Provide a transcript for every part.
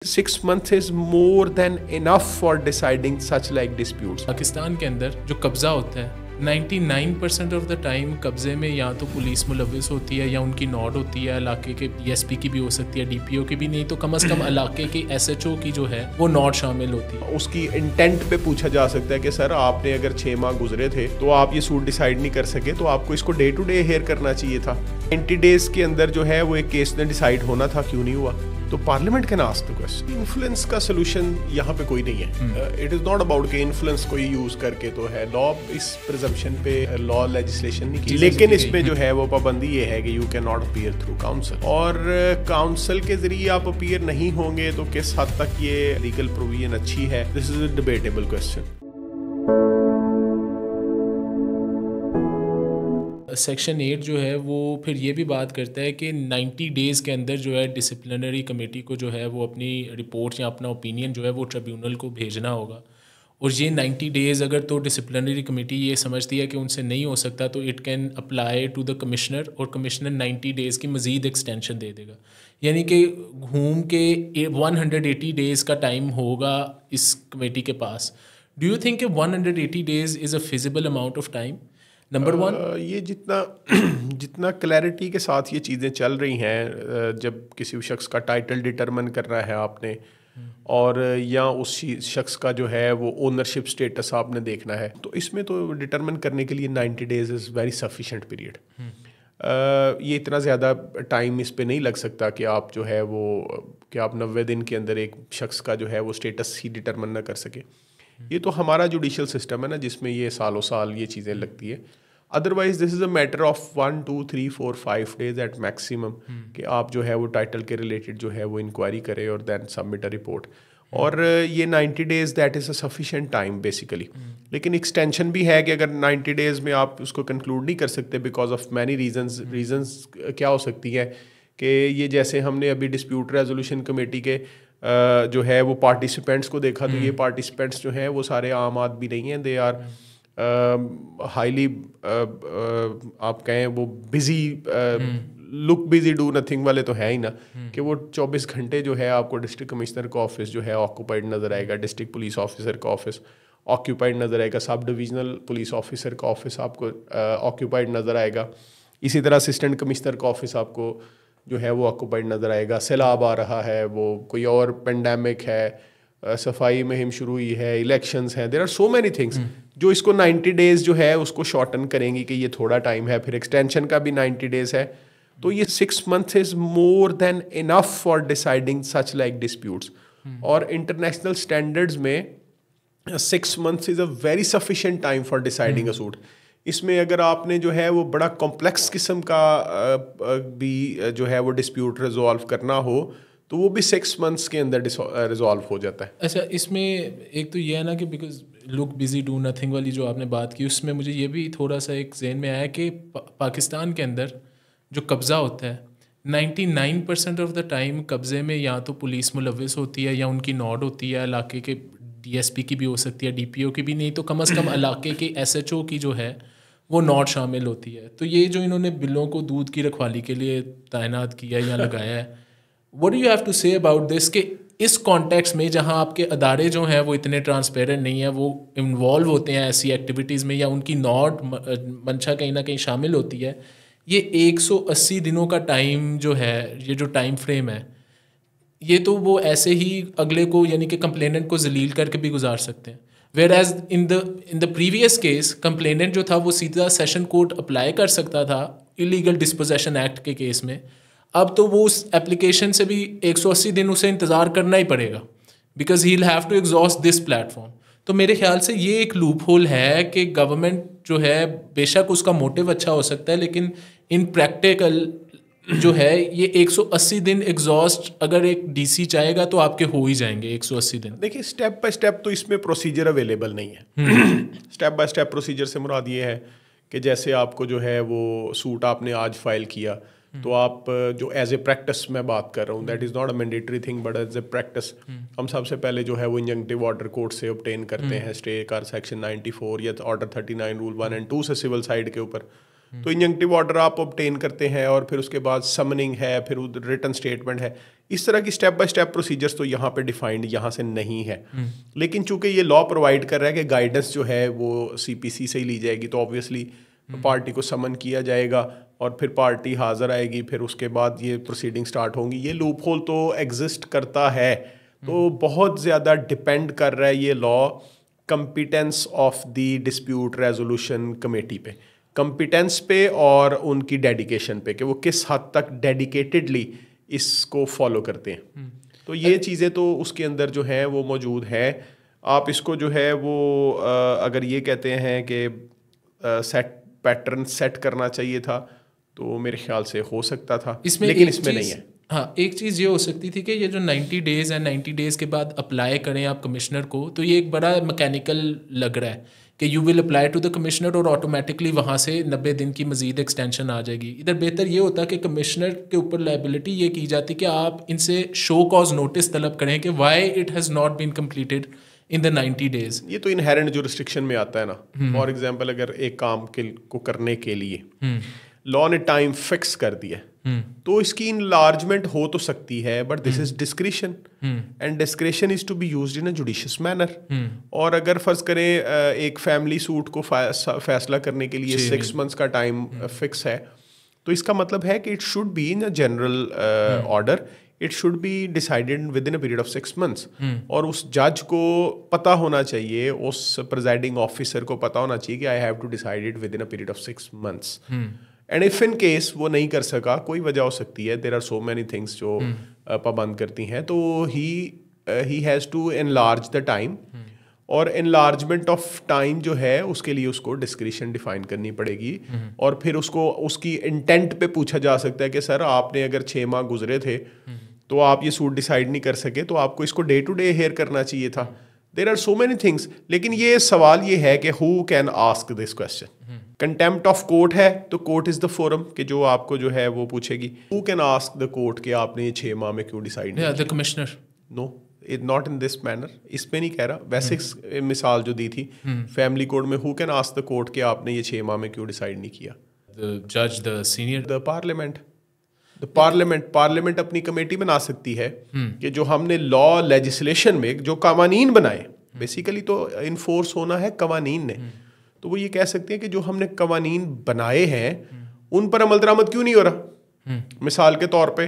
6 months is more than enough for deciding such like disputes. Pakistan के अंदर जो कब्ज़ा होता है 99% ऑफ द टाइम कब्ज़े में या तो पुलिस मुलविस होती है या उनकी नॉट होती है, इलाके के DSP की भी हो सकती है, DPO की भी, नहीं तो कम से कम इलाके के SHO की जो है वो नॉट शामिल होती है। उसकी इंटेंट पे पूछा जा सकता है कि सर आपने अगर 6 माह गुजरे थे तो आप ये सूट डिसाइड नहीं कर सके, तो आपको इसको डे टू डे हेयर करना चाहिए था। 90 डेज के अंदर जो है वो एक केस ने डिसाइड होना था, क्यों नहीं हुआ? तो parliament can ask the question. Influence का सोल्यूशन यहाँ पे कोई नहीं है। इट इज नॉट अबाउट के इन्फ्लुएंस कोई यूज करके तो है, लॉ इस प्रिजम्पशन पे लॉ लेजिस्लेशन नहीं की, लेकिन इसमें जो है वो पाबंदी ये है कि you can not appear through council, और काउंसिल के जरिए आप अपीयर नहीं होंगे तो किस हद तक ये लीगल प्रोविजन अच्छी है, this is a debatable question. Section 8 जो है वो फिर ये भी बात करता है कि 90 डेज़ के अंदर जो है डिसिप्लिनरी कमेटी को जो है वो अपनी रिपोर्ट या अपना ओपिनियन जो है वो ट्रिब्यूनल को भेजना होगा। और ये 90 डेज़ अगर तो डिसिप्लिनरी कमेटी ये समझती है कि उनसे नहीं हो सकता तो it can apply to the commissioner, और कमिश्नर 90 डेज़ की मज़ीद एक्सटेंशन दे देगा। यानी कि घूम के 180 डेज़ का टाइम होगा इस कमेटी के पास। Do you think 180 days is a feasible amount of time? Number 1, ये जितना क्लैरिटी के साथ ये चीज़ें चल रही हैं, जब किसी शख्स का टाइटल डिटरमिन करना है आपने, और या उस शख्स का जो है वो ओनरशिप स्टेटस आपने देखना है, तो इसमें तो डिटरमिन करने के लिए 90 days is very sufficient period. ये इतना ज़्यादा टाइम इस पे नहीं लग सकता कि आप जो है वो कि आप 90 दिन के अंदर एक शख्स का जो है वो स्टेटस ही डिटरमिन ना कर सके। ये तो हमारा जुडिशल सिस्टम है ना, जिसमें ये सालों साल ये चीज़ें लगती है। Otherwise this is a matter of 1 2 3 4 5 days at maximum कि आप जो है वो टाइटल के रिलेटेड जो है वो इंक्वायरी करें और देन सबमिट अ रिपोर्ट, और ये 90 days that is a sufficient time basically. लेकिन एक्सटेंशन भी है कि अगर 90 डेज में आप उसको कंक्लूड नहीं कर सकते बिकॉज ऑफ मैनी रीजंस क्या हो सकती है कि ये जैसे हमने अभी डिस्प्यूट रेजोल्यूशन कमेटी के जो है वो पार्टिसिपेंट्स को देखा, तो ये पार्टिसिपेंट्स जो हैं वो सारे आम आदमी नहीं हैं, दे आर हाईली आप कहें वो busy, look busy do nothing वाले तो है ही ना, कि वो 24 घंटे जो है आपको डिस्ट्रिक्ट कमिश्नर का ऑफिस जो है ऑक्यूपाइड नज़र आएगा, डिस्ट्रिक्ट पुलिस ऑफिसर का ऑफिस ऑक्यूपाइड नज़र आएगा, सब डिविजनल पुलिस ऑफिसर का ऑफिस आपको ऑक्यूपाइड नज़र आएगा, इसी तरह असिस्टेंट कमिश्नर का ऑफिस आपको जो है वो ऑक्यूपाइड नज़र आएगा। सैलाब आ रहा है, वो कोई और पेंडेमिक है, सफाई मुहिम शुरू हुई है, इलेक्शंस हैं, there are so many things जो इसको 90 डेज़ जो है उसको शॉर्टन करेंगी कि ये थोड़ा टाइम है। फिर एक्सटेंशन का भी 90 डेज़ है, तो ये 6 months is more than enough for deciding such like disputes. और इंटरनेशनल स्टैंडर्ड्स में 6 months is a very sufficient time for deciding a suit. इसमें अगर आपने जो है वो बड़ा कॉम्प्लेक्स किस्म का भी जो है वो डिस्प्यूट रिजॉल्व करना हो तो वो भी 6 months के अंदर रिजॉल्व हो जाता है। अच्छा, इसमें एक तो ये है ना कि because look busy do nothing वाली जो आपने बात की, उसमें मुझे ये भी थोड़ा सा एक जहन में आया कि पाकिस्तान के अंदर जो कब्ज़ा होता है 99% ऑफ द टाइम कब्ज़े में या तो पुलिस मुलविस होती है या उनकी नॉट होती है, इलाके के DSP की भी हो सकती है, DPO की भी, नहीं तो कम से कम इलाके के SHO की जो है वो नॉट शामिल होती है। तो ये जो इन्होंने बिलों को दूध की रखवाली के लिए तैनात किया या लगाया है, what do you have to say about this कि इस कॉन्टेक्स्ट में जहाँ आपके अदारे जो हैं वो इतने ट्रांसपेरेंट नहीं है, वो इन्वॉल्व होते हैं ऐसी एक्टिविटीज़ में या उनकी नॉट मंशा कहीं ना कहीं शामिल होती है, ये 180 दिनों का टाइम जो है, ये जो टाइम फ्रेम है, ये तो वो ऐसे ही अगले को यानी कि कंप्लेनेंट को जलील करके भी गुजार सकते हैं। Whereas in the previous case complainant जो था वो सीधा सेशन कोर्ट अप्लाई कर सकता था इलीगल डिस्पोजेशन एक्ट के केस में। अब तो वो उस एप्लीकेशन से भी 180 दिन उसे इंतज़ार करना ही पड़ेगा because he will have to exhaust this platform. तो मेरे ख्याल से ये एक लूप होल है कि गवर्नमेंट जो है, बेशक उसका मोटिव अच्छा हो सकता है, लेकिन इन प्रैक्टिकल जो है ये 180 दिन एग्जॉस्ट अगर एक DC चाहेगा तो आपके हो ही जाएंगे 180 दिन। देखिए स्टेप बाय स्टेप तो इसमें प्रोसीजर अवेलेबल नहीं है। स्टेप बाय स्टेप प्रोसीजर से मुराद ये है कि जैसे आपको जो है वो सूट आपने आज फाइल किया, तो आप जो एज ए प्रैक्टिस मैं बात कर रहा हूँ, that is not a mandatory thing but as a practice हम सबसे पहले जो है वो इंजंक्टिव ऑर्डर कोर्ट से ऑब्टेन करते हैं, स्टे कर सेक्शन 94 या ऑर्डर 39 रूल 1 और 2 से सिविल साइड के ऊपर। तो इंजंक्टिव ऑर्डर आप ऑब्टेन करते हैं और फिर उसके बाद समनिंग है, फिर रिटन स्टेटमेंट है। इस तरह की स्टेप बाय स्टेप प्रोसीजर्स तो यहाँ पे डिफाइंड यहाँ से नहीं है। लेकिन चूंकि ये लॉ प्रोवाइड कर रहा है कि गाइडेंस जो है वो CPC से ही ली जाएगी, तो ऑब्वियसली पार्टी को समन किया जाएगा और फिर पार्टी हाजिर आएगी, फिर उसके बाद ये प्रोसीडिंग स्टार्ट होंगी। ये लूप होल तो एग्जिस्ट करता है, तो बहुत ज़्यादा डिपेंड कर रहा है ये law competence of the dispute resolution committee पे, कंपिटेंस पे और उनकी डेडिकेशन पे कि वो किस हद तक डेडिकेटेडली इसको फॉलो करते हैं। तो ये चीज़ें तो उसके अंदर जो है वो मौजूद है। आप इसको जो है वो अगर ये कहते हैं कि सेट पैटर्न सेट करना चाहिए था, तो मेरे ख्याल से हो सकता था, लेकिन इसमें नहीं है। हाँ, एक चीज़ ये हो सकती थी कि ये जो 90 डेज़ है, 90 डेज़ के बाद अप्लाई करें आप कमिश्नर को, तो ये एक बड़ा मैकेनिकल लग रहा है कि you will apply to the commissioner और ऑटोमेटिकली वहाँ से 90 दिन की मजीद एक्सटेंशन आ जाएगी। इधर बेहतर ये होता कि कमिश्नर के ऊपर लाइबिलिटी ये की जाती कि आप इनसे शो कॉज नोटिस तलब करें कि why it has not been completed in the 90 days. ये तो इनहेरेंट जुरिस्डिक्शन में आता है ना। फॉर एग्जांपल अगर एक काम को करने के लिए लॉ ने टाइम फिक्स कर दिया, तो इसकी इनलार्जमेंट हो तो सकती है, but this is discretion and discretion is to be used in a judicious manner. और अगर फर्ज करें एक फैमिली सूट को फैसला करने के लिए 6 मंथ्स का टाइम फिक्स है, तो इसका मतलब है कि it should be in a general order, it should be decided with in a period of 6 months. और उस जज को पता होना चाहिए, उस प्रिजाइडिंग ऑफिसर को पता होना चाहिए कि I have to decide it within a period of 6 months. And if in case वो नहीं कर सका, कोई वजह हो सकती है, there are so many things जो पाबंद करती हैं, तो he has to enlarge the time. और एनलार्जमेंट ऑफ टाइम जो है उसके लिए उसको डिस्क्रिशन डिफाइन करनी पड़ेगी। और फिर उसको उसकी इंटेंट पे पूछा जा सकता है कि सर आपने अगर 6 माह गुजरे थे तो आप ये सूट डिसाइड नहीं कर सके, तो आपको इसको डे टू डे हेयर करना चाहिए था। There are so many things. लेकिन ये सवाल ये है कि who can ask this question. Contempt of court है तो कोर्ट इज द फोरम कि जो आपको जो है वो पूछेगी। Who can ask the court कि आपने ये 6 माह में क्यों डिसाइड नहीं किया? The commissioner. No, it not in this manner. इसमें नहीं कह रहा, वैसे मिसाल जो दी थी फैमिली कोड में, who can ask the court कि आपने ये 6 माह में क्यों डिसाइड नहीं किया? द जज, the senior, the parliament. Parliament अपनी कमेटी बना सकती है कि जो हमने लॉ लेजिस्लेशन में जो कवानीन बनाए, बेसिकली तो इन्फोर्स होना है कवानीन ने, तो वो ये कह सकते हैं कि जो हमने कवानीन बनाए हैं उन पर अमल दरामद क्यों नहीं हो रहा। मिसाल के तौर पे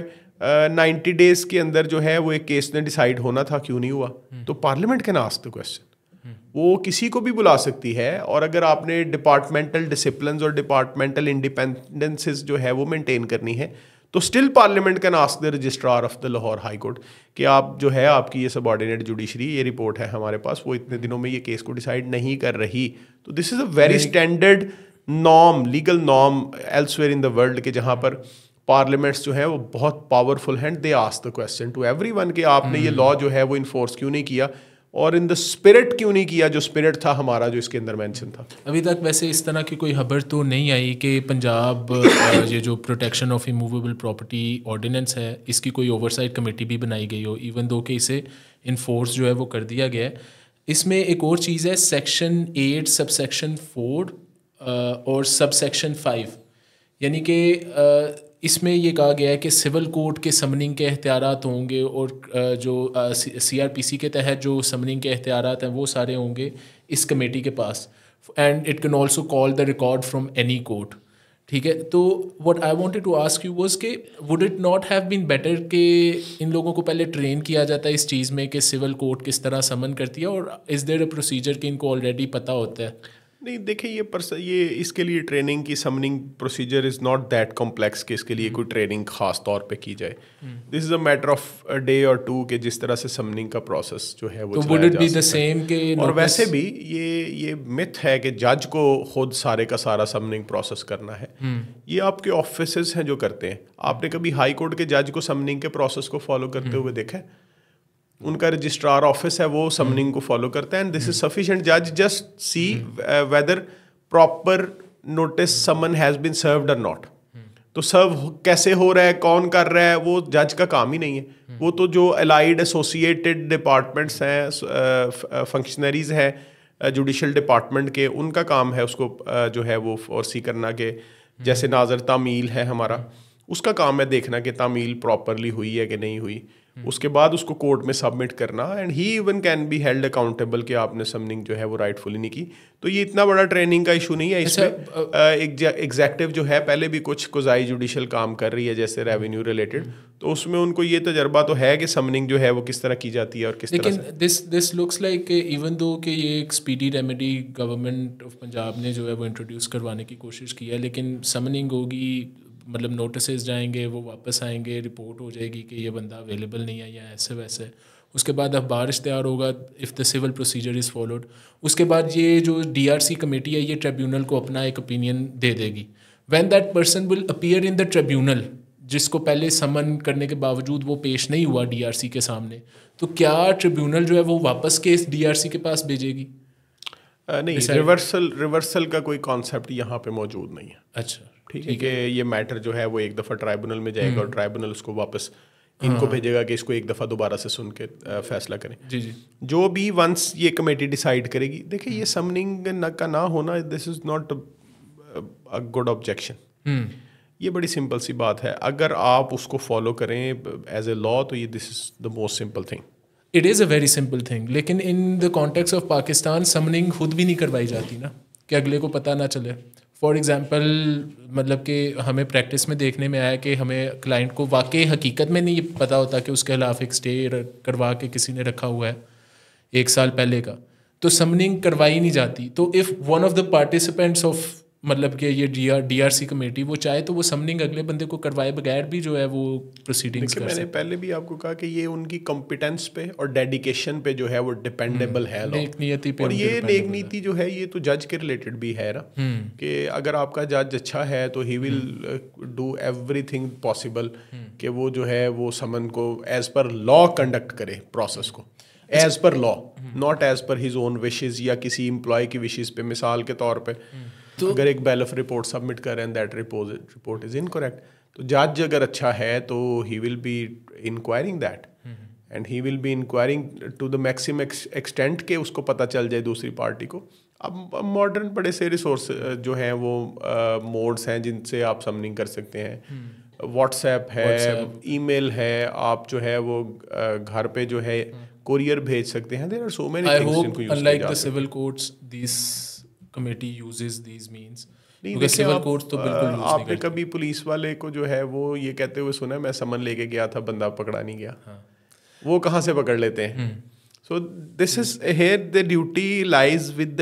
90 डेज के अंदर जो है वो एक केस ने डिसाइड होना था, क्यों नहीं हुआ? तो parliament can ask the question. वो किसी को भी बुला सकती है। और अगर आपने डिपार्टमेंटल डिसिप्लिन और डिपार्टमेंटल इंडिपेंडेंसेस जो है वो मेंटेन करनी है, तो still parliament can ask the registrar of the Lahore high court कि आप जो है आपकी ये सबऑर्डिनेट जुडिशरी, ये रिपोर्ट है हमारे पास, वो इतने दिनों में ये केस को डिसाइड नहीं कर रही। तो this is a very standard norm, legal norm elsewhere in the world के जहाँ पर पार्लियामेंट्स जो है वो बहुत पावरफुल हैं। They ask the question to everyone कि आपने ये लॉ जो है वो इन्फोर्स क्यों नहीं किया और इन द स्पिरिट क्यों नहीं किया, जो स्पिरिट था हमारा जो इसके अंदर मेंशन था। अभी तक वैसे इस तरह की कोई खबर तो नहीं आई कि पंजाब ये जो protection of immovable property ordinance है इसकी कोई ओवरसाइट कमेटी भी बनाई गई हो, इवन दो कि इसे इन्फोर्स जो है वो कर दिया गया है। इसमें एक और चीज़ है, सेक्शन 8 सबसेक्शन 4 और सबसेक्शन 5, यानी कि इसमें ये कहा गया है कि सिविल कोर्ट के समनिंग के एख्तियारात होंगे और जो CRPC के तहत जो समनिंग के एख्तियारात हैं वो सारे होंगे इस कमेटी के पास। And it can also call the record from any court. ठीक है, तो what I wanted to ask you was कि would it not have been better कि इन लोगों को पहले ट्रेन किया जाता है इस चीज़ में कि सिविल कोर्ट किस तरह समन करती है, और इज़ देयर अ प्रोसीजर कि इनको ऑलरेडी पता होता है? नहीं, देखिए ये इसके लिए ट्रेनिंग की summoning procedure is not that complex कि इसके लिए कोई ट्रेनिंग ख़ास तौर पे की जाए। This is a matter of a day और 2 के जिस तरह से समनिंग का प्रोसेस जो है वो तो would it be the same के? और वैसे भी ये मिथ है कि जज को खुद सारे का सारा समनिंग प्रोसेस करना है। ये आपके ऑफिसर्स हैं जो करते हैं। आपने कभी हाई कोर्ट के जज को समनिंग के प्रोसेस को फॉलो करते हुए देखा है? उनका रजिस्ट्रार ऑफिस है वो समनिंग को फॉलो करता है, एंड दिस इज सफिशिएंट। जज just see whether proper notice summon has been served और नॉट। तो सर्व कैसे हो रहा है, कौन कर रहा है, वो जज का काम ही नहीं है। वो तो जो अलाइड एसोसिएटेड डिपार्टमेंट्स हैं, फंक्शनरीज हैं जुडिशल डिपार्टमेंट के, उनका काम है उसको जो है वो फोर्सी करना के जैसे नाजर तामील है हमारा, उसका काम है देखना कि तामील प्रॉपरली हुई है कि नहीं हुई, उसके बाद उसको कोर्ट में सबमिट करना, and he even can be held accountable कि आपने समनिंग जो है वो राइटफुली नहीं की। तो ये इतना बड़ा ट्रेनिंग का इशू नहीं है इसमें। एग्जैक्टिव जो है पहले भी कुछ कोजाई जुडिशल काम कर रही है जैसे रेवेन्यू रिलेटेड, तो उसमें उनको ये तजर्बा तो है कि समनिंग जो है वो किस तरह की जाती है और किस तरह से। This looks like even though कि ये एक speedy remedy government of Punjab ने जो है वो इंट्रोड्यूस करवाने की कोशिश की है, लेकिन समनिंग होगी, मतलब नोटिसेस जाएंगे, वो वापस आएंगे, रिपोर्ट हो जाएगी कि ये बंदा अवेलेबल नहीं है या ऐसे वैसे, उसके बाद अखबार इश्तिहार होगा if the civil procedure is followed, उसके बाद ये जो DRC कमेटी है ये ट्रिब्यूनल को अपना एक ओपिनियन दे देगी। When that person will appear in the tribunal, जिसको पहले समन करने के बावजूद वो पेश नहीं हुआ DRC के सामने, तो क्या ट्रिब्यूनल जो है वो वापस केस DRC के पास भेजेगी? नहीं, रिवर्सल का कोई कॉन्सेप्ट यहाँ पे मौजूद नहीं है। अच्छा, ठीक है कि ये मैटर जो है वो एक दफ़ा ट्राइब्यूनल में जाएगा और ट्राइब्यूनल उसको वापस इनको भेजेगा कि इसको एक दफ़ा दोबारा से सुन के फैसला करें। जी जी, जो भी वंस ये कमेटी डिसाइड करेगी, देखिए ये समनिंग का ना होना, this is not a good objection. ये बड़ी सिंपल सी बात है, अगर आप उसको फॉलो करें एज ए लॉ तो ये this is the most simple thing. It is a very simple thing, लेकिन in the context of Pakistan summoning खुद भी नहीं करवाई जाती ना, कि अगले को पता ना चले। फॉर एग्ज़ाम्पल, मतलब कि हमें प्रैक्टिस में देखने में आया कि हमें क्लाइंट को वाकई हकीकत में नहीं पता होता कि उसके खिलाफ एक स्टे करवा के किसी ने रखा हुआ है 1 साल पहले का, तो समनिंग करवाई नहीं जाती। तो if one of the participants of, मतलब कि ये DRC कमेटी, वो चाहे तो वो समनिंग अगले बंदे को करवाए बगैर भी जो है वो प्रोसीडिंग्स कर सकते। मैंने पहले भी आपको कहा कि ये उनकी कॉम्पिटेंस पे और डेडिकेशन पे जो है वो डिपेंडेबल है लॉ, नेक नीयति पे। और ये नेक नीति जो है ये तो जज के रिलेटेड भी है ना, कि अगर आपका जज अच्छा है तो he will do everything possible कि वो जो है वो समन को एज पर लॉ कंडक्ट करे, प्रोसेस को as per law, not as per his own wishes या किसी एम्प्लॉय की विशेज पे। मिसाल के तौर पे तो अगर एक बैलेफ रिपोर्ट सबमिट करें and that report is incorrect, तो जज अगर अच्छा है तो he will be inquiring that, and he will be inquiring to the maximum extent के उसको पता चल जाए दूसरी पार्टी को। अब मॉडर्न बड़े से रिसोर्स जो हैं वो मोड्स हैं जिनसे आप समनिंग कर सकते हैं। व्हाट्सएप है, ईमेल है, आप जो है वो घर पे जो है कोरियर भेज सकते हैं। There are so many things जिनको यूज किया अनलाइक जा द सकता है। Civil courts, this committee uses these means. नहीं, क्योंकि देखिए सिविल कोर्ट्स तो बिल्कुल यूज नहीं आपने करते। कभी पुलिस वाले को जो है वो ये कहते हुए सुना है मैं समन लेके गया था, बंदा पकड़ा नहीं गया? वो कहाँ से पकड़ लेते हैं? So this is here the duty lies with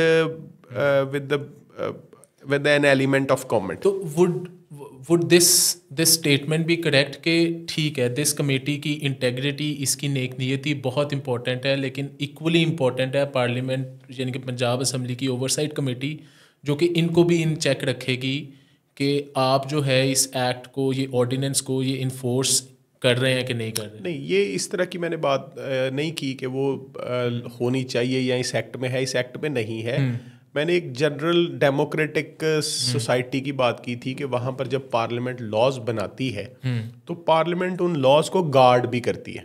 an element of comment. तो वुड दिस स्टेटमेंट भी करेक्ट कि ठीक है, दिस कमेटी की इंटेग्रिटी, इसकी नेक नीयती बहुत इंपॉर्टेंट है, लेकिन इक्वली इंपॉर्टेंट है पार्लियामेंट यानी कि पंजाब असम्बली की ओवरसाइट कमेटी, जो कि इनको भी इन चेक रखेगी कि आप जो है इस एक्ट को, ये ऑर्डिनेंस को, ये इन्फोर्स कर रहे हैं कि नहीं कर रहे। नहीं, ये इस तरह की मैंने बात नहीं की कि वो होनी चाहिए या इस एक्ट में है, इस एक्ट में नहीं है। मैंने एक जनरल डेमोक्रेटिक सोसाइटी की बात की थी कि वहाँ पर जब पार्लियामेंट लॉज बनाती है तो पार्लियामेंट उन लॉज को गार्ड भी करती है,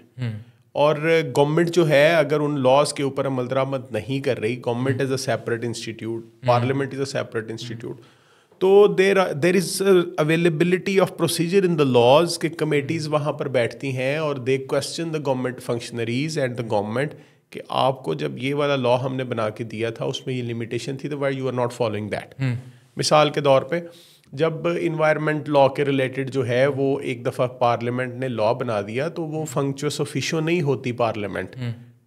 और गवर्नमेंट जो है अगर उन लॉज के ऊपर अमल दरामद नहीं कर रही, government is a separate institute, parliament is a separate institute, तो there is availability of procedure in the laws के कमेटीज़ वहाँ पर बैठती हैं और they question the government functionaries and the government कि आपको जब ये वाला लॉ हमने बना के दिया था उसमें ये लिमिटेशन थी, तो why you are not following that. मिसाल के तौर पे जब इन्वायरमेंट लॉ के रिलेटेड जो है वो एक दफ़ा पार्लियामेंट ने लॉ बना दिया तो वो फंक्चुअस ऑफिशियो नहीं होती पार्लियामेंट,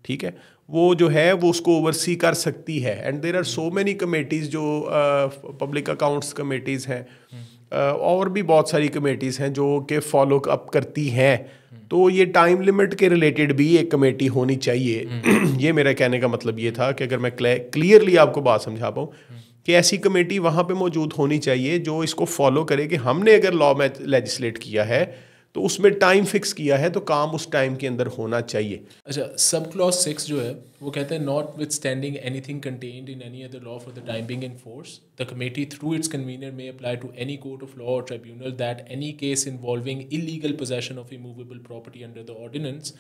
ठीक है, वो जो है वो उसको ओवरसी कर सकती है। And there are so many committees जो पब्लिक अकाउंट्स कमेटीज़ हैं, और भी बहुत सारी कमेटीज़ हैं जो कि फॉलो अप करती हैं। तो ये टाइम लिमिट के रिलेटेड भी एक कमेटी होनी चाहिए। ये मेरा कहने का मतलब ये था कि अगर मैं क्लियरली आपको बात समझा पाऊँ कि ऐसी कमेटी वहाँ पे मौजूद होनी चाहिए जो इसको फॉलो करे कि हमने अगर लॉ में लेजिस्लेट किया है तो उसमें टाइम फिक्स किया है तो काम उस टाइम के अंदर होना चाहिए। अच्छा, सब क्लॉज 6 जो है वो कहते हैं notwithstanding anything contained in any other law for the time being in force, the committee through its convener may apply to any court of law or tribunal that any case involving illegal possession of immovable property under the ordinance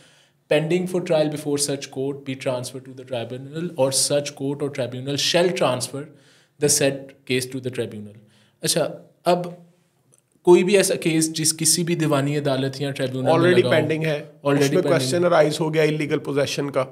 pending for trial before such court be transferred to the tribunal, or such court or tribunal shall transfer the said case to the tribunal. अच्छा, अब कोई भी ऐसा case जिस किसी भी दीवानी अदालत या ट्रिब्यूनल ऑलरेडी पेंडिंग है, उसमें क्वेश्चन अराइज हो गया इलीगल पोजेशन का,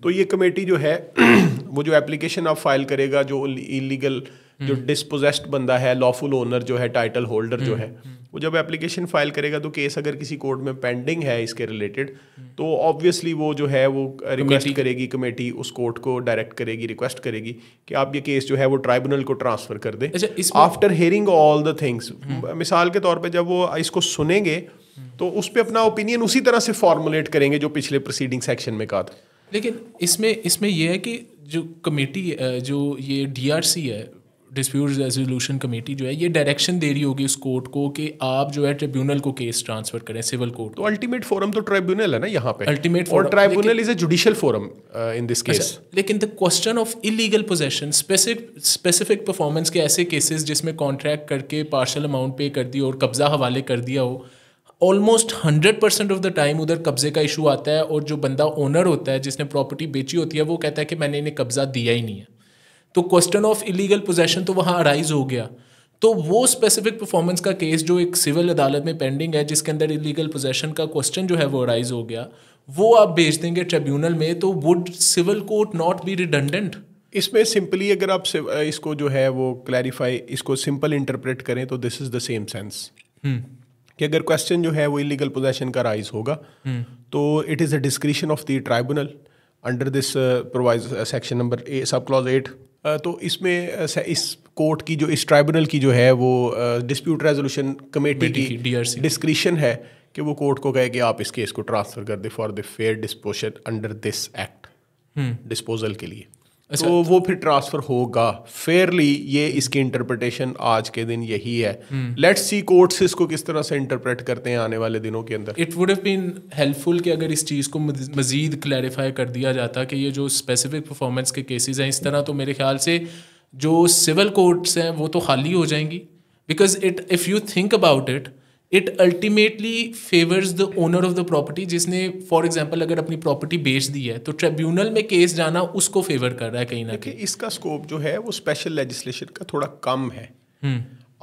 तो ये कमेटी जो है वो जो एप्लीकेशन आप फाइल करेगा, जो इलीगल जो डिस्पोजेस्ड बंदा है, लॉफुल ओनर जो है, टाइटल होल्डर जो है, वो जब एप्लीकेशन फाइल करेगा तो केस अगर किसी कोर्ट में पेंडिंग है इसके रिलेटेड, तो ऑब्वियसली वो जो है वो रिक्वेस्ट करेगी, कमेटी उस कोर्ट को डायरेक्ट करेगी, रिक्वेस्ट करेगी कि आप ये केस जो है वो ट्राइब्यूनल को ट्रांसफर कर दें after hearing all the things. मिसाल के तौर पे जब वो इसको सुनेंगे तो उस पर अपना ओपिनियन उसी तरह से फॉर्मुलेट करेंगे जो पिछले प्रोसीडिंग सेक्शन में कहा था। लेकिन इसमें यह है कि जो कमेटी जो ये DRC है, डिस्प्यूट रेजोल्यूशन कमेटी जो है, ये डायरेक्शन दे रही होगी उस कोर्ट को कि आप जो है ट्रिब्यूनल को केस ट्रांसफर करें, सिविल कोर्ट। तो अल्टीमेट फोरम तो ट्राइब्यूनल है ना यहाँ पे, अल्टीमेट और tribunal is a judicial forum in this case. लेकिन the question of illegal possession, specific performance के ऐसे केसेस जिसमें कॉन्ट्रैक्ट करके पार्शल अमाउंट पे कर दिया और कब्जा हवाले कर दिया हो, ऑलमोस्ट 100% ऑफ द टाइम उधर कब्जे का इशू आता है, और जो बंदा ओनर होता है जिसने प्रॉपर्टी बेची होती है वो कहता है कि मैंने इन्हें कब्जा दिया ही नहीं है। तो क्वेश्चन ऑफ इलीगल पोजेशन तो वहाँ अराइज हो गया। तो वो स्पेसिफिक परफॉर्मेंस का केस जो एक सिविल अदालत में पेंडिंग है, जिसके अंदर इलीगल पोजेशन का क्वेश्चन जो है वो अराइज हो गया, वो आप भेज देंगे ट्रिब्यूनल में, तो would civil court not be redundant? इसमें सिंपली अगर आप इसको जो है वो क्लैरिफाई, इसको सिंपल इंटरप्रेट करें तो this is the same sense कि अगर क्वेश्चन जो है वो इलीगल पोजेशन का राइज होगा तो it is a discretion of the tribunal under this provides section number sub clause 8। तो इसमें इस कोर्ट की जो, इस ट्राइब्यूनल की जो है वो डिस्प्यूट रेजोल्यूशन कमेटी की डिस्क्रिशन है कि वो कोर्ट को कहे कि आप इस केस को ट्रांसफर कर दे for the fair disposal under this act, disposal के लिए। तो वो फिर ट्रांसफर होगा फेयरली। ये इसकी इंटरप्रिटेशन आज के दिन यही है। लेट्स सी कोर्ट्स इसको किस तरह से इंटरप्रेट करते हैं आने वाले दिनों के अंदर। It would have been helpful कि अगर इस चीज़ को मज़ीद क्लैरिफाई कर दिया जाता कि ये जो स्पेसिफिक परफॉर्मेंस के केसेस हैं, इस तरह तो मेरे ख्याल से जो सिविल कोर्ट्स हैं वो तो खाली हो जाएंगी, because if you think about it ultimately favours the owner of the property, जिसने फॉर एग्जांपल अगर अपनी प्रॉपर्टी बेच दी है तो ट्रिब्यूनल में केस जाना उसको फेवर कर रहा है कहीं ना कहीं। इसका स्कोप जो है वो स्पेशल लेजिस्लेशन का थोड़ा कम है।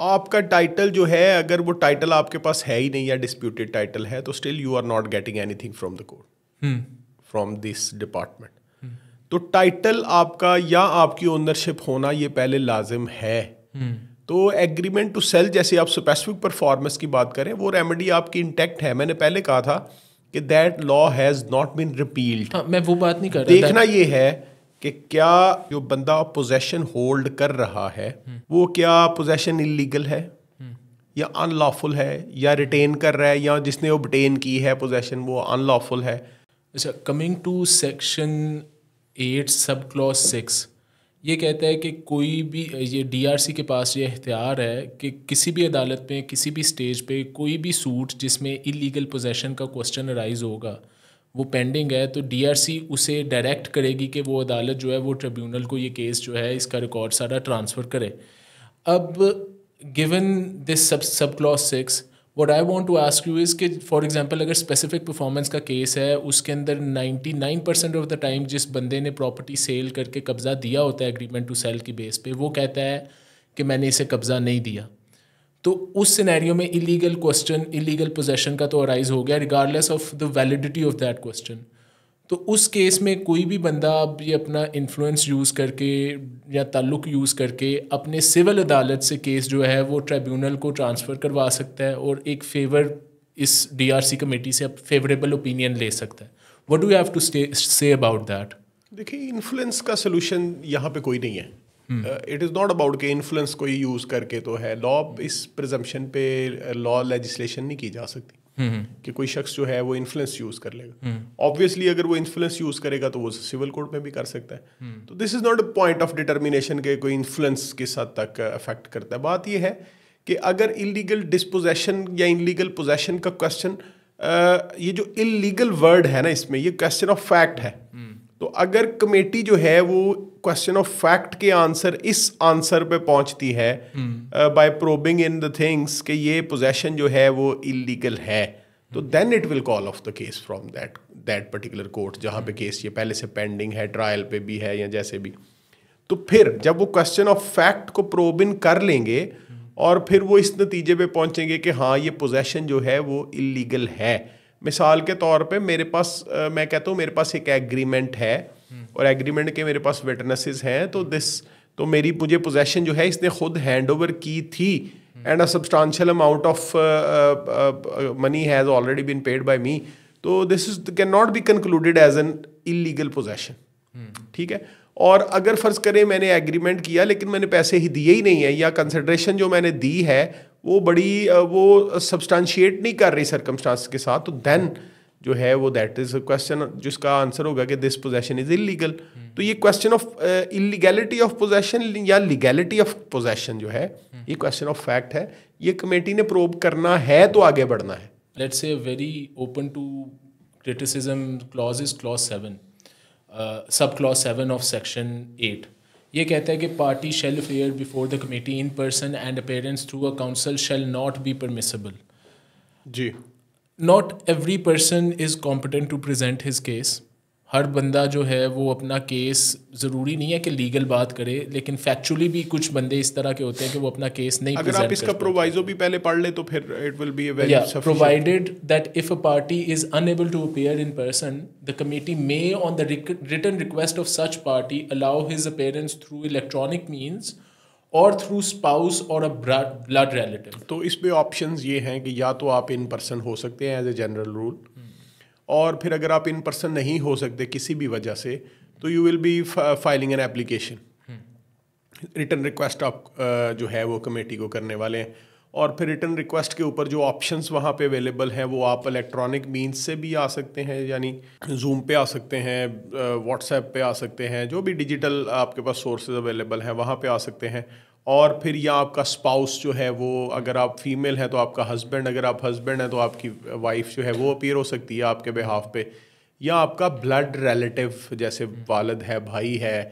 आपका टाइटल जो है, अगर वो टाइटल आपके पास है ही नहीं या डिस्प्यूटेड टाइटल है, तो still you are not getting anything from the court, from this department. तो टाइटल आपका या आपकी ओनरशिप होना ये पहले लाजिम है। तो एग्रीमेंट टू सेल, जैसे आप स्पेसिफिक परफॉर्मेंस की बात करें, वो रेमेडी आपकी इंटैक्ट है। मैंने पहले कहा था कि that law has not been repealed. मैं वो बात नहीं कर रहा। देखना ये है कि क्या जो बंदा पोजेशन होल्ड कर रहा है वो क्या पोजेशन इलीगल है या अनलॉफुल है, या रिटेन कर रहा है, या जिसने ऑब्टेन की है पोजेशन वो अनलॉफुल है। अच्छा, कमिंग टू सेक्शन 8 सब क्लॉज 6, ये कहता है कि कोई भी, ये DRC के पास ये इख्तियार है कि किसी भी अदालत में किसी भी स्टेज पे कोई भी सूट जिसमें इलीगल पोजेशन का क्वेश्चन अराइज होगा, वो पेंडिंग है, तो DRC उसे डायरेक्ट करेगी कि वो अदालत जो है वो ट्रिब्यूनल को ये केस जो है इसका रिकॉर्ड सारा ट्रांसफ़र करे। अब given this sub clause 6, what I want to ask you is कि फॉर एग्जांपल अगर स्पेसिफिक परफॉर्मेंस का केस है, उसके अंदर 99% ऑफ द टाइम जिस बंदे ने प्रॉपर्टी सेल करके कब्ज़ा दिया होता है एग्रीमेंट टू सेल की बेस पे, वो कहता है कि मैंने इसे कब्ज़ा नहीं दिया, तो उस सिनेरियो में इलीगल क्वेश्चन, इलीगल पोजेशन का तो अराइज हो गया regardless of the validity of that question. तो उस केस में कोई भी बंदा अब ये अपना इन्फ्लुएंस यूज़ करके या ताल्लुक़ यूज़ करके अपने सिविल अदालत से केस जो है वो ट्रिब्यूनल को ट्रांसफ़र करवा सकता है और एक फेवर इस DRC कमेटी से फेवरेबल ओपिनियन ले सकता है। What do you have to say about that? देखिए, इन्फ्लुएंस का सोल्यूशन यहाँ पे कोई नहीं है। इट इज़ नॉट अबाउट कि इन्फ्लुएंस कोई यूज़ करके तो है। लॉ इस प्रिजम्पशन पे लॉ लेजिस्लेशन नहीं की जा सकती कि कोई शख्स जो है वो इन्फ्लुएंस यूज़ कर लेगा। ऑब्वियसली अगर वो इन्फ्लुएंस यूज़ करेगा तो वो सिविल कोर्ट में भी कर सकता है। तो this is not a point of determination के कोई इन्फ्लुएंस किस हद तक अफेक्ट करता है। बात ये है कि अगर इलीगल डिस्पोजेशन या इलीगल पोजेशन का क्वेश्चन, ये जो इलीगल वर्ड है ना, इसमें ये क्वेश्चन ऑफ फैक्ट है। तो अगर कमेटी जो है वो क्वेश्चन ऑफ फैक्ट के आंसर, इस आंसर पे पहुंचती है by probing in the things कि ये पोजेशन जो है वो इलीगल है, तो then it will call off the case from that particular court जहाँ पे केस ये पहले से पेंडिंग है, ट्रायल पे भी है या जैसे भी। तो फिर जब वो क्वेश्चन ऑफ फैक्ट को प्रोब इन कर लेंगे, और फिर वो इस नतीजे पे पहुंचेंगे कि हाँ ये पोजेशन जो है वो इलीगल है। मिसाल के तौर पे मेरे पास मैं कहता हूँ मेरे पास एक एग्रीमेंट है और एग्रीमेंट के मेरे पास विटनेसेस हैं, तो मुझे पोजेशन जो है इसने खुद हैंड ओवर की थी and a substantial amount of money has already been paid by me, तो this can not be concluded as an illegal possession. ठीक है। और अगर फर्ज करें मैंने एग्रीमेंट किया लेकिन मैंने पैसे ही दिए ही नहीं है, या कंसिडरेशन जो मैंने दी है वो सब्सटेंशिएट नहीं कर रही सर्कमस्टांस के साथ, तो देन जो है वो दैट इज अ क्वेश्चन जिसका आंसर होगा कि दिस पोजेशन इज इलीगल। तो ये question of illegality of possession या लीगैलिटी ऑफ पोजेशन जो है ये क्वेश्चन ऑफ फैक्ट है, ये कमेटी ने प्रोब करना है तो आगे बढ़ना है। Let's say very open to criticism clause is clause 7, sub clause 7 of section 8। ये कहता है कि party shall appear before the committee in person and appearance through a counsel shall not be permissible. जी, not every person is competent to present his case. हर बंदा जो है वो अपना केस, ज़रूरी नहीं है कि लीगल बात करे, लेकिन फैक्चुअली भी कुछ बंदे इस तरह के होते हैं कि वो अपना केस नहीं अगर आप इसका प्रोवाइजो भी पहले पढ़ ले तो फिर it will be very sufficient. Provided that if a party is unable to appear in person, the committee may on the written request of such party allow his appearance through electronic means और through spouse और a blood relative. तो इसमें options ये हैं कि या तो आप इन पर्सन हो सकते हैं एज ए जनरल रूल, और फिर अगर आप इन पर्सन नहीं हो सकते किसी भी वजह से तो you will be filing an application. Return request आप जो है वो कमेटी को करने वाले हैं, और फिर रिटर्न रिक्वेस्ट के ऊपर जो ऑप्शंस वहाँ पे अवेलेबल हैं वो आप इलेक्ट्रॉनिक मीन्स से भी आ सकते हैं, यानी जूम पे आ सकते हैं, व्हाट्सएप पे आ सकते हैं, जो भी डिजिटल आपके पास सोर्सेज अवेलेबल हैं वहाँ पे आ सकते हैं। और फिर या आपका स्पाउस जो है वो, अगर आप फीमेल हैं तो आपका हस्बैंड, अगर आप हस्बैंड हैं तो आपकी वाइफ जो है वो अपीयर हो सकती है आपके बिहाफ पे, या आपका ब्लड रिलेटिव जैसे वालिद है, भाई है,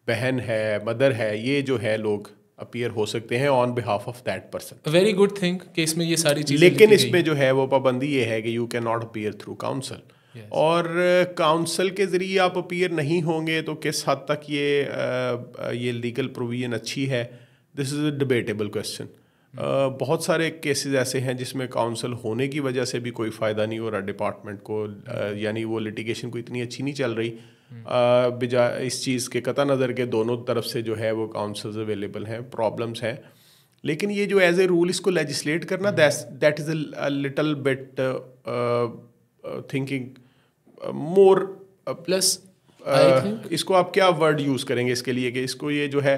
बहन है, मदर है, ये जो है लोग अपीयर हो सकते हैं on behalf of that person. Very good thing कि इसमें ये सारी चीज़ें, लेकिन इसमें जो है वो पाबंदी ये है कि you can not appear through council. और काउंसिल के ज़रिए आप अपीयर नहीं होंगे तो किस हद तक ये लीगल प्रोविजन अच्छी है, this is a debatable question. बहुत सारे केसेस ऐसे हैं जिसमें काउंसिल होने की वजह से भी कोई फ़ायदा नहीं हो रहा डिपार्टमेंट को, यानी वो लिटिगेशन को इतनी अच्छी नहीं चल रही, बजाय इस चीज़ के कता नज़र के दोनों तरफ से जो है वो काउंसिल्स अवेलेबल हैं, प्रॉब्लम्स हैं। लेकिन ये जो एज ए रूल इसको लेजिस्लेट करना, that is a little bit thinking more plus इसको आप क्या वर्ड यूज़ करेंगे इसके लिए कि इसको ये जो है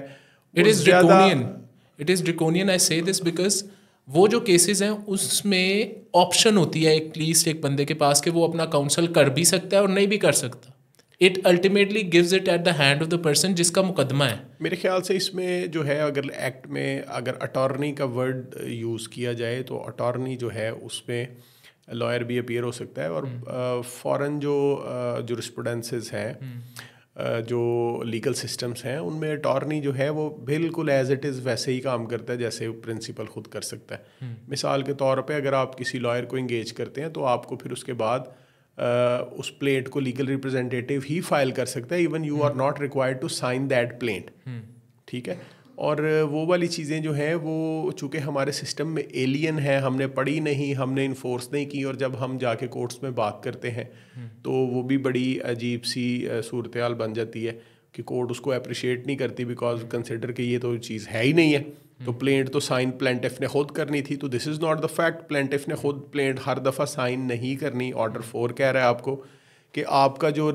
इट इज़ ड्रैकोनियन। आई से दिस बिकॉज वो जो केसेस हैं उसमें ऑप्शन होती है एटलीस्ट एक बंदे के पास कि वो अपना काउंसिल कर भी सकता है और नहीं भी कर सकता। It ultimately gives it at the hand of the person जिसका मुकदमा है। मेरे ख्याल से इसमें जो है अगर एक्ट में अगर अटॉर्नी का वर्ड यूज़ किया जाए तो अटॉर्नी जो है उसमें लॉयर भी अपीयर हो सकता है, और फॉरेन जो जुरिस्प्रूडेंसेस हैं, जो लीगल सिस्टम्स हैं, उनमें अटॉर्नी जो है वो बिल्कुल एज इट इज़ वैसे ही काम करता है जैसे प्रिंसिपल खुद कर सकता है। मिसाल के तौर पे अगर आप किसी लॉयर को इंगेज करते हैं तो आपको फिर उसके बाद उस प्लेंट को लीगल रिप्रेजेंटेटिव ही फाइल कर सकता है, even you are not required to sign that plaint. ठीक है। और वो वाली चीज़ें जो हैं वो चूँकि हमारे सिस्टम में एलियन है, हमने पढ़ी नहीं, हमने इन्फोर्स नहीं की, और जब हम जाके कोर्ट्स में बात करते हैं तो वो भी बड़ी अजीब सी सूरत हाल बन जाती है कि कोर्ट उसको अप्रिशिएट नहीं करती बिकॉज कंसिडर कि ये तो चीज़ है ही नहीं है। तो प्लेंट तो साइन प्लेंटिफ ने खुद करनी थी, तो this is not the fact. Plaintiff ने खुद प्लेंट हर दफ़ा साइन नहीं करनी। ऑर्डर 4 कह रहा है आपको कि आपका जो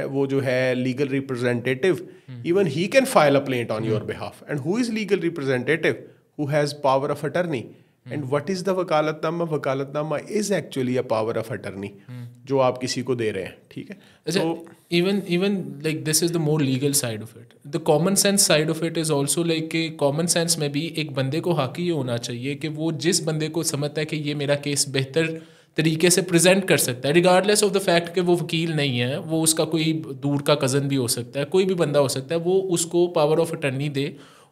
वो जो है legal representative, even he can file a plaint on your behalf, and who is legal representative who has power of attorney, and what is the vakalatnama? Vakalatnama is actually a power of attorney जो आप किसी को दे रहे हैं। ठीक है। अच्छा, even like this is the more legal side of it. The common sense side of it is also like कि common sense में भी एक बंदे को हक ये होना चाहिए कि वो जिस बंदे को समझता है कि ये मेरा केस बेहतर तरीके से प्रेजेंट कर सकता है, रिगार्डलेस ऑफ द फैक्ट कि वो वकील नहीं है, वो उसका कोई दूर का कज़न भी हो सकता है, कोई भी बंदा हो सकता है, वो उसको पावर ऑफ अटर्नी दे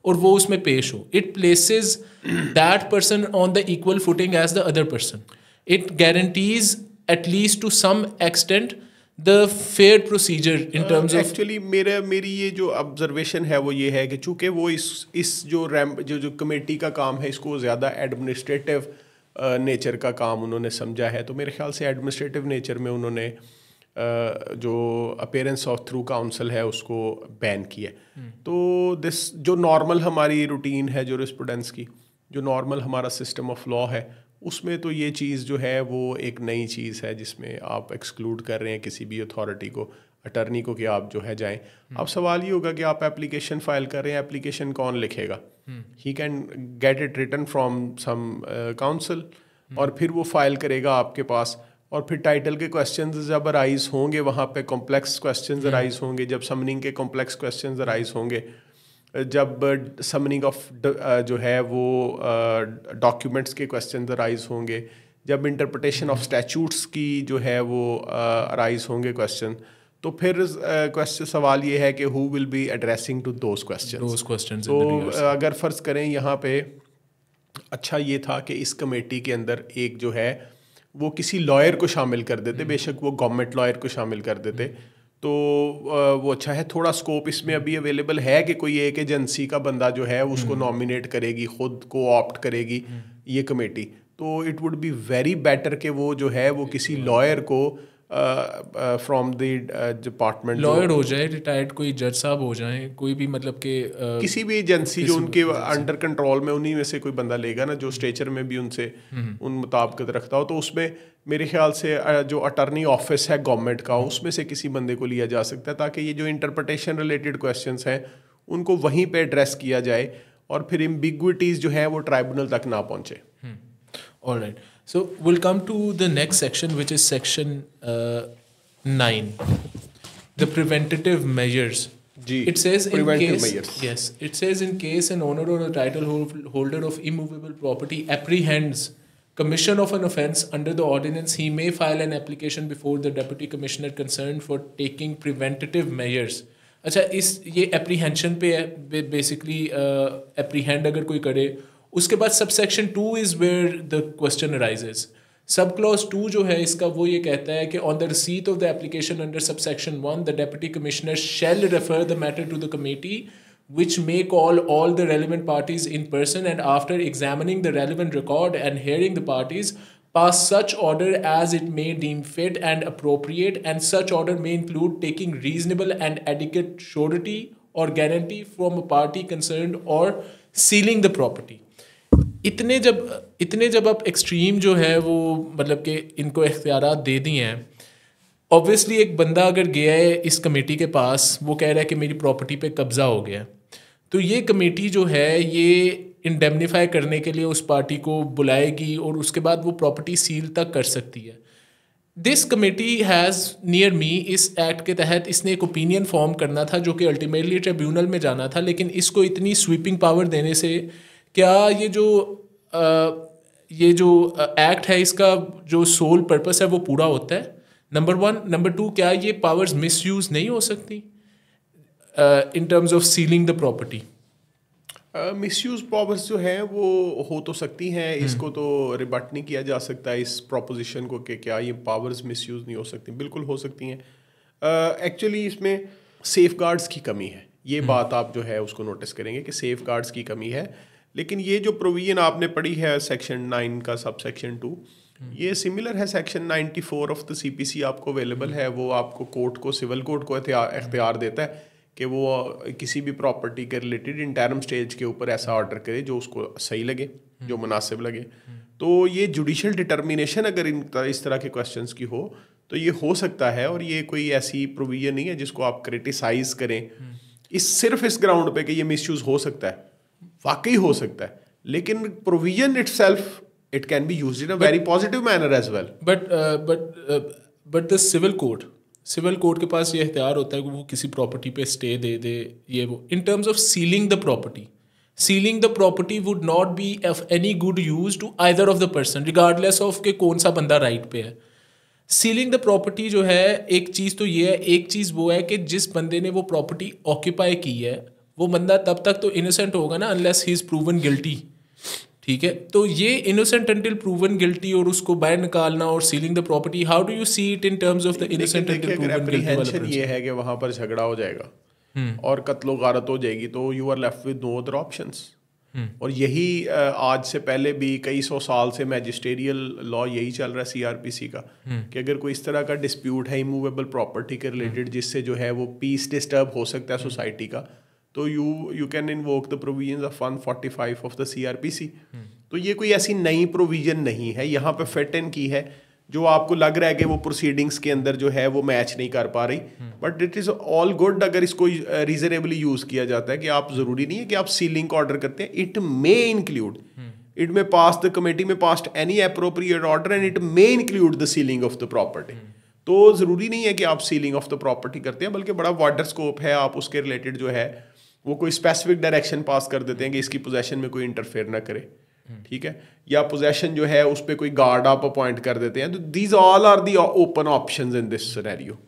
और वो उसमें पेश हो। It places that person on the equal footing as the other person. It guarantees at least to some extent the fair procedure in terms of actually मेरी ये जो ऑब्जर्वेशन है वो ये है कि चूंकि वो इस जो कमेटी का काम है इसको ज़्यादा एडमिनिस्ट्रेटिव नेचर का काम उन्होंने समझा है, तो मेरे ख्याल से एडमिनिस्ट्रेटिव नेचर में उन्होंने जो अपीयरेंस ऑफ थ्रू काउंसिल है उसको बैन किया। तो दिस जो नॉर्मल हमारी रूटीन है जूरिस्प्रूडेंस की, जो नॉर्मल हमारा सिस्टम ऑफ लॉ है, उसमें तो ये चीज़ जो है वो एक नई चीज़ है जिसमें आप एक्सक्लूड कर रहे हैं किसी भी अथॉरिटी को, अटर्नी को, कि आप जो है जाएं। अब सवाल ये होगा कि आप एप्लीकेशन फ़ाइल कर रहे हैं, एप्लीकेशन कौन लिखेगा? He can get it written from some counsel, और फिर वो फाइल करेगा आपके पास, और फिर टाइटल के क्वेश्चंस जब अराइज होंगे, वहाँ पे कॉम्प्लेक्स क्वेश्चंस अराइज होंगे, जब समनिंग के कॉम्प्लेक्स क्वेश्चंस अराइज होंगे, जब समनिंग ऑफ जो है वो डॉक्यूमेंट्स के क्वेश्चंस अराइज होंगे, जब इंटरप्रिटेशन ऑफ स्टैट्यूट्स की जो है वो अराइज होंगे क्वेश्चन, तो फिर क्वेश्चन सवाल ये है कि who will be addressing to those questions. तो अगर फ़र्ज़ करें यहाँ पे अच्छा ये था कि इस कमेटी के अंदर एक जो है वो किसी लॉयर को शामिल कर देते, बेशक वो गवर्नमेंट लॉयर को शामिल कर देते, तो वो अच्छा है। थोड़ा स्कोप इसमें अभी अवेलेबल है कि कोई एक एजेंसी का बंदा जो है उसको नॉमिनेट करेगी, खुद को ऑप्ट करेगी ये कमेटी, तो it would be very better कि वो जो है वो किसी लॉयर को फ्रॉम द डिपार्टमेंट, लॉयर हो जाए, रिटायर्ड कोई जज साहब हो जाए, कोई भी मतलब कि किसी भी एजेंसी जो उनके अंडर कंट्रोल में, उन्हीं में से कोई बंदा लेगा ना जो स्टेचर में भी उनसे उन मुताबिकत रखता हो। तो उसमें मेरे ख्याल से जो अटर्नी ऑफिस है गवर्नमेंट का, उसमें से किसी बंदे को लिया जा सकता है, ताकि ये जो इंटरप्रिटेशन रिलेटेड क्वेश्चंस हैं उनको वहीं पे एड्रेस किया जाए, और फिर एम्बिग्विटीज़ जो है वो ट्राइब्यूनल तक ना पहुँचे। All right. So we'll come to the next section, which is section 9, the preventative measures. It says in case, yes, it says in case an owner or a title holder of immovable property apprehends commission of an offence under the ordinance, he may file an application before the deputy commissioner concerned for taking preventative measures. अच्छा, इस ये apprehension पे है basically, apprehend अगर कोई करे, उसके बाद subsection 2 is where the question arises. Sub clause 2 जो है इसका वो ये कहता है कि on the receipt of the application under subsection 1 the deputy commissioner shall refer the matter to the committee which may call all the relevant parties in person, and after examining the relevant record and hearing the parties, pass such order as it may deem fit and appropriate, and such order may include taking reasonable and adequate surety or guarantee from a party concerned or sealing the property. इतने जब आप extreme जो है वो मतलब कि इनको इख्तियारात दे दिए हैं, ऑब्वियसली एक बंदा अगर गया है इस कमेटी के पास, वो कह रहा है कि मेरी प्रॉपर्टी पे कब्ज़ा हो गया, तो ये कमेटी जो है ये इंडेमनीफाई करने के लिए उस पार्टी को बुलाएगी और उसके बाद वो प्रॉपर्टी सील तक कर सकती है। This committee has near me, इस एक्ट के तहत इसने एक ओपिनियन फॉर्म करना था जो कि अल्टीमेटली ट्रिब्यूनल में जाना था, लेकिन इसको इतनी स्वीपिंग पावर देने से क्या ये जो एक्ट है इसका जो सोल पर्पस है वो पूरा होता है? नंबर 1। नंबर 2, क्या ये पावर्स मिसयूज नहीं हो सकती इन terms of sealing the property? Misuse powers जो है वो हो तो सकती हैं, इसको तो रिबट नहीं किया जा सकता इस प्रोपोजिशन को कि क्या ये पावर्स मिसयूज नहीं हो सकती, बिल्कुल हो सकती हैं। एक्चुअली इसमें सेफगार्ड्स की कमी है, ये बात आप जो है उसको नोटिस करेंगे कि सेफगार्ड्स की कमी है। लेकिन ये जो प्रोविजन आपने पढ़ी है सेक्शन 9 का सब सेक्शन 2, ये सिमिलर है सेक्शन 94 ऑफ द CPC आपको अवेलेबल है। वो आपको कोर्ट को, सिविल कोर्ट को इख्तियार देता है कि वो किसी भी प्रॉपर्टी के रिलेटेड इंटरम स्टेज के ऊपर ऐसा ऑर्डर करे जो उसको सही लगे, जो मुनासिब लगे। तो ये जुडिशल डिटर्मिनेशन अगर इस तरह के क्वेश्चंस की हो तो ये हो सकता है, और ये कोई ऐसी प्रोविजन नहीं है जिसको आप क्रिटिसाइज करें सिर्फ इस ग्राउंड पे कि ये मिसयूज हो सकता है। वाकई हो सकता है, लेकिन provision itself it can be used in a very positive manner as well. But the civil court के पास ये इख्तियार होता है कि वो किसी प्रॉपर्टी पे स्टे दे दे, ये वो। In terms of sealing the property would not be of any good use to either of the person, regardless of के कौन सा बंदा राइट पे है। सीलिंग द प्रॉपर्टी जो है, एक चीज़ तो ये है, एक चीज़ वो है कि जिस बंदे ने वो प्रॉपर्टी ऑक्यूपाई की है वो बंदा तब तक तो इनोसेंट होगा ना, unless he is proven guilty. ठीक है, तो ये इनोसेंट अंटिल प्रूवन गिल्टी और उसको बाहर निकालना और ceiling the property, how do you see it in terms of the innocent until proven guilty वाला प्रिंसिपल? ये है कि वहाँ पर झगड़ा हो जाएगा और कत्लो गारत हो जाएगी, तो you are left with no other options. और यही आज से पहले भी कई सौ साल से मैजिस्टेरियल लॉ यही चल रहा है सीआरपीसी का, कि अगर कोई इस तरह का डिस्प्यूट है इमूवेबल प्रॉपर्टी के रिलेटेड जिससे जो है वो पीस डिस्टर्ब हो सकता है सोसाइटी का, तो you can invoke the provisions of 145 of the CrPC. तो ये कोई ऐसी नई प्रोविजन नहीं है, यहाँ पे फिट इन की है जो आपको लग रहा है कि वो प्रोसीडिंग्स के अंदर जो है वो मैच नहीं कर पा रही, but it is all good अगर इसको रीजनेबली यूज़ किया जाता है कि आप ज़रूरी नहीं है कि आप सीलिंग का ऑर्डर करते हैं, it may include, it may pass the committee में pass any appropriate order and it may include the sealing of the property. तो ज़रूरी नहीं है कि आप सीलिंग ऑफ द प्रॉपर्टी करते हैं, बल्कि बड़ा वाइडर स्कोप है, आप उसके रिलेटेड जो है वो कोई स्पेसिफिक डायरेक्शन पास कर देते हैं कि इसकी पोजेशन में कोई इंटरफेयर ना करे, ठीक है, या पोजेशन जो है उस पर कोई गार्ड आप अपॉइंट कर देते हैं। तो these all are the open options in this scenario.